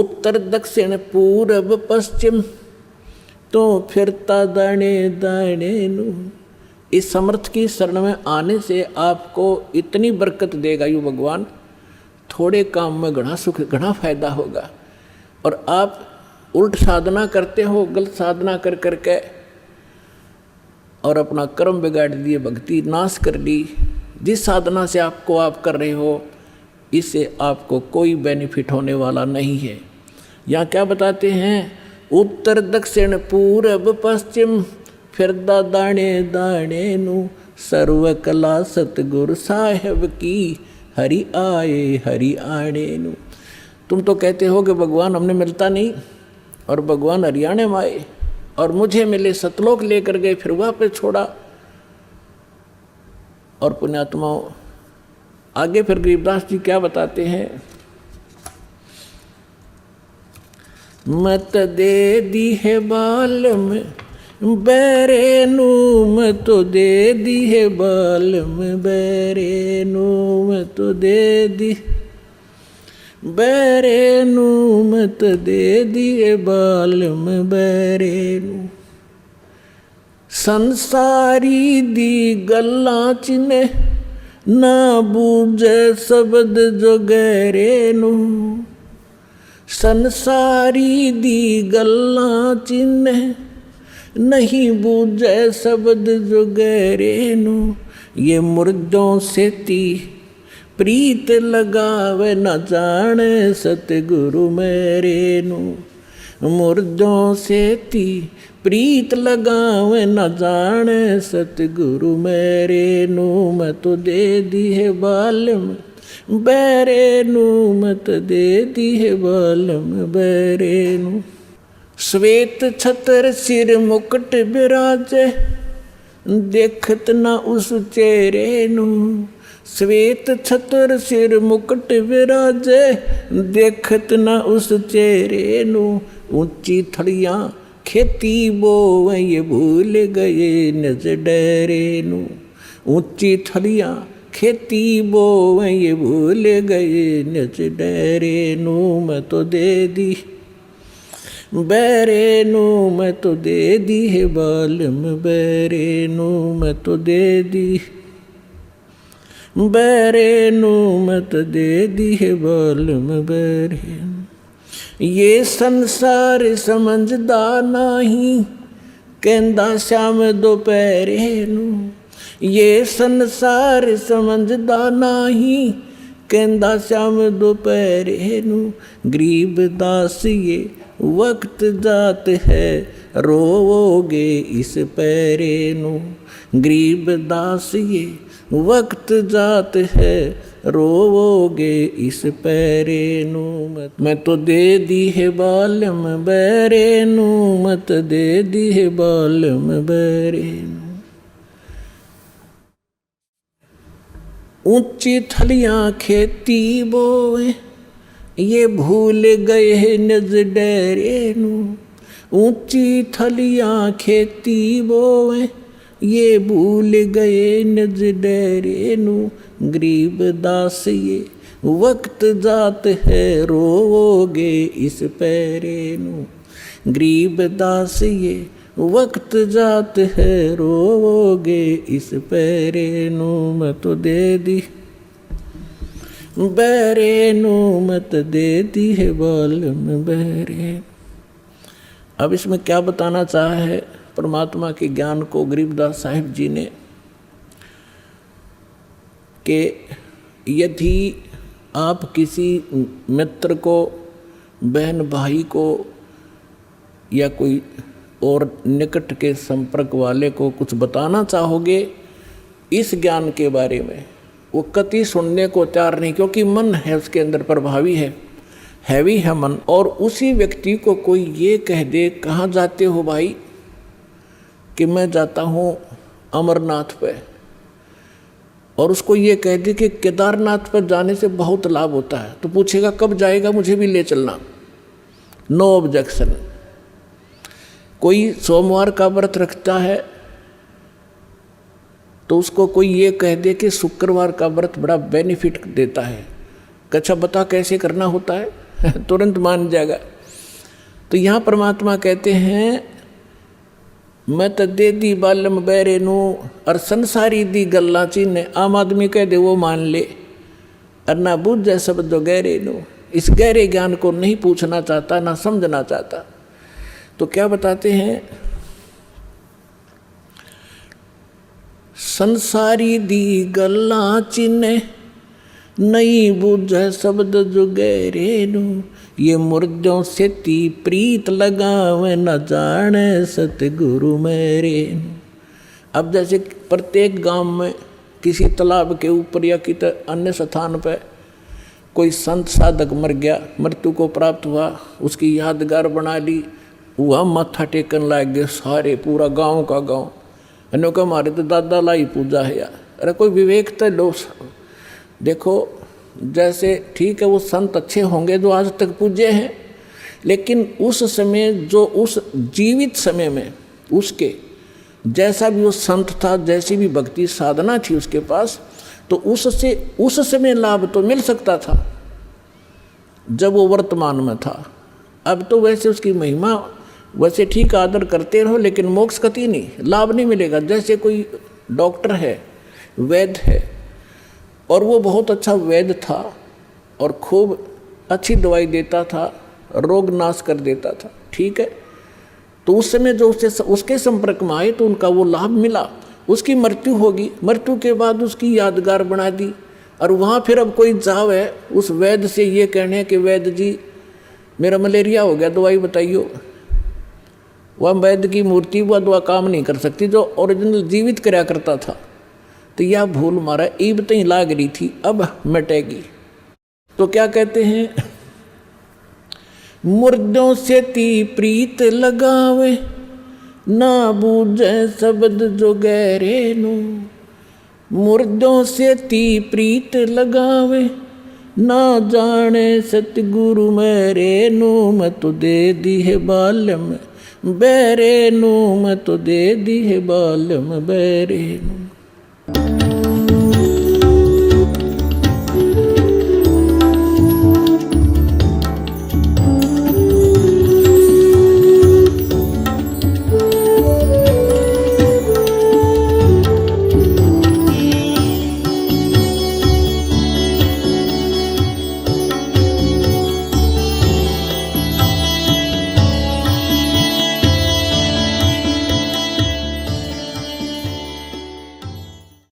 उत्तर दक्षिण पूरब पश्चिम तो फिरता दाने दाने नू। इस समर्थ की शरण में आने से आपको इतनी बरकत देगा यू भगवान, थोड़े काम में घना सुख घना फायदा होगा। और आप उल्ट साधना करते हो, गलत साधना कर करके और अपना कर्म बिगाड़ दिए, भक्ति नाश कर ली। जिस साधना से आपको आप कर रहे हो इससे आपको कोई बेनिफिट होने वाला नहीं है। यहाँ क्या बताते हैं, उत्तर दक्षिण पूरब पश्चिम फिरदा दाने दाने नू, सर्व कला सतगुरु साहेब की हरि आणे नू। तुम तो कहते हो कि भगवान हमने मिलता नहीं, और भगवान हरियाणा में आए और मुझे मिले, सतलोक लेकर गए, फिर वापस छोड़ा। और पुण्यात्माओं आगे फिर गरीबदास जी क्या बताते हैं, मत दे दी है बाल में बैरे नू, मत तो दे दी है बाल में बैरे नू, मत तो दे दी बैरे नू, मत दे दी है बाल में बैरे नू। संसारी दी गल्लां चिने ना बूझे शब्द जो गहरे नू, संसारी दी गल्लां चिने नहीं बूझे शब्द जो गहरे नू। ये मुर्दों से ती प्रीत लगावे न जाने सतगुरु मेरे नू, मुर्दों से ती प्रीत लगावे न जाने सतगुरु मेरे नू। मैं तो दे दी है बालम बैरे नू, मत दे दी है बालम बैरे नू। श्वेत छतर सिर मुकुट बिराजे देखत न उस चेहरे नू, श्वेत छतर सिर मुकुट विराजे देखत न उस चेहरे नू। ऊंची थड़ियाँ खेती बोवे ये भूल गए नज डरे नू, ऊंची थड़ियाँ खेती बोवे ये भूल गए नज डरे नू। मैं तो दे दी बैरे नू, मैं तो दे दी है बालम बैरे नू, मैं तो दे दी बैरे नू, मत दे दी है बालम बैरे। ये संसार समझदा नहीं कहंदा श्याम दोपहरे नू, ये संसार समझदा नहीं कहंदा श्याम दोपहरे नू। गरीब दास ये वक्त जात है रोवोगे इस पैरे नू, गरीब दास ये वक्त जात है रोवोगे इस पैरे नू। मैं तो दे दी है बालम बैरे नू, मत दे दी है बालम बैरे नू। ऊंची थलियां खेती बोए ये भूल गए नज डरे नू, ऊंची थलियां खेती बोए ये भूल गए नज डरे नू। गरीब दास ये वक्त जात है रोवोगे इस पैरे नू, गरीब दास ये वक्त जात है रोवोगे इस पैरे नू। मैं तो दे दी बैरे नू, मत दे दी है बालम बैरे। अब इसमें क्या बताना चाहा है परमात्मा के ज्ञान को गरीबदास साहिब जी ने, कि यदि आप किसी मित्र को, बहन भाई को या कोई और निकट के संपर्क वाले को कुछ बताना चाहोगे इस ज्ञान के बारे में, वो कति सुनने को तैयार नहीं, क्योंकि मन है उसके अंदर प्रभावी है, हैवी है मन। और उसी व्यक्ति को कोई ये कह दे कहाँ जाते हो भाई, कि मैं जाता हूँ अमरनाथ पे, और उसको ये कह दे कि केदारनाथ पर जाने से बहुत लाभ होता है, तो पूछेगा कब जाएगा, मुझे भी ले चलना, नो ऑब्जेक्शन। कोई सोमवार का व्रत रखता है तो उसको कोई ये कह दे कि शुक्रवार का व्रत बड़ा बेनिफिट देता है, अच्छा बता कैसे करना होता है, तुरंत मान जाएगा। तो यहाँ परमात्मा कहते हैं मैं तो दे दी बालम बैरे नू और संसारी दी गल्ला चीन। आम आदमी कह दे वो मान ले, और ना बूझे शब्द गहरे नू, इस गहरे ज्ञान को नहीं पूछना चाहता, ना समझना चाहता। तो क्या बताते हैं, संसारी दी गल्ला चिन्ह नहीं बूझे शब्द जो गहरे नू, ये मुर्दों से ती प्रीत लगावे न जाने सतगुरु मेरे। अब जैसे प्रत्येक गांव में किसी तालाब के ऊपर या किसी अन्य स्थान पर कोई संत साधक मर गया, मृत्यु को प्राप्त हुआ, उसकी यादगार बना ली, वह माथा टेकन लग गए सारे, पूरा गांव का गांव। अनोखा हमारे तो दादा लाई पूजा है यार। अरे कोई विवेक तो लो। देखो जैसे ठीक है वो संत अच्छे होंगे जो आज तक पूज्य हैं, लेकिन उस समय जो उस जीवित समय में उसके जैसा भी वो संत था, जैसी भी भक्ति साधना थी उसके पास, तो उससे उस समय लाभ तो मिल सकता था जब वो वर्तमान में था। अब तो वैसे उसकी महिमा वैसे ठीक आदर करते रहो, लेकिन मोक्ष कति नहीं, लाभ नहीं मिलेगा। जैसे कोई डॉक्टर है, वैद्य है, और वो बहुत अच्छा वैद्य था और खूब अच्छी दवाई देता था, रोग नाश कर देता था, ठीक है। तो उस समय जो उसके संपर्क में आए तो उनका वो लाभ मिला। उसकी मृत्यु होगी, मृत्यु के बाद उसकी यादगार बना दी, और वहाँ फिर अब कोई जावे उस वैद्य से ये कहने कि वैद्य जी मेरा मलेरिया हो गया, दवाई बताइयो। वह वैद्य की मूर्ति वह दवा काम नहीं कर सकती जो ओरिजिनल जीवित कराया करता था। तो यह भूल मारा ईब तई लाग रही थी, अब मिटेगी। तो क्या कहते हैं, मुर्दों से ती प्रीत लगावे ना बूझे शब्द जो गहरे नू, मुर्दों से ती प्रीत लगावे ना जाने सतगुरु मेरे नू, मैं तो दे दी है बालम बैरे नू, मैं तो दे दी है बालम बैरे नू।